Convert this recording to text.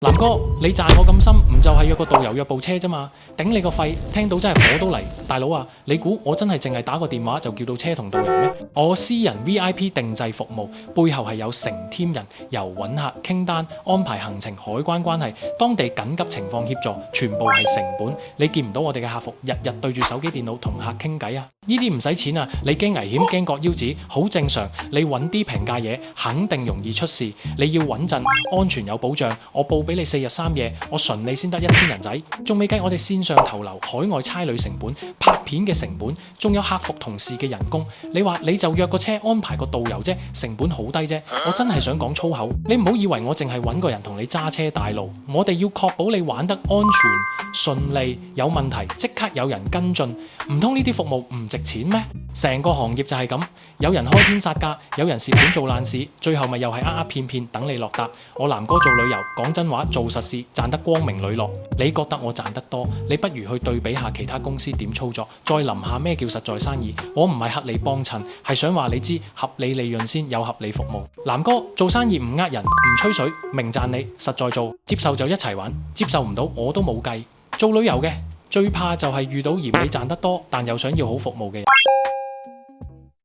南哥，你賺我咁深，唔就係約個導遊約部車啫嘛？頂你個肺！聽到真係火都嚟，大佬啊！你估我真係淨係打個電話就叫到車同導遊咩？我私人 VIP 定製服務背後係有成 team 人，由揾客、傾單、安排行程、海關關係、當地緊急情況協助，全部係成本。你見唔到我哋嘅客服日日對住手機電腦同客傾偈啊？呢啲唔使錢啊！你驚危險驚割腰子，好正常。你揾啲平價嘢，肯定容易出事。你要穩陣，安全有保障。我報俾你4日3夜，我純你先得1000人仔，仲未計我哋線上投流、海外差旅成本、拍片嘅成本，仲有客服同事嘅人工。你話你就約個車安排個導遊啫，成本好低啫。我真係想講粗口，你唔好以為我淨係揾個人同你揸車帶路，我哋要確保你玩得安全順利，有問題即刻有人跟進。唔通呢啲服務唔值錢咩？成個行業就係咁，有人開天殺價，有人蝕本做爛事，最後咪又係騙等你落搭。我南哥做旅遊，講真話做實事，賺得光明磊落。你覺得我賺得多，你不如去對比下其他公司點操作，再諗下咩叫實在生意。我唔係乞你幫襯，係想話你知合理利潤先有合理服務。南哥做生意唔呃人，唔吹水，明賺你，實在做，接受就一齊玩，接受唔到我都冇計。做旅遊嘅最怕就係遇到嫌你賺得多，但又想要好服務嘅人。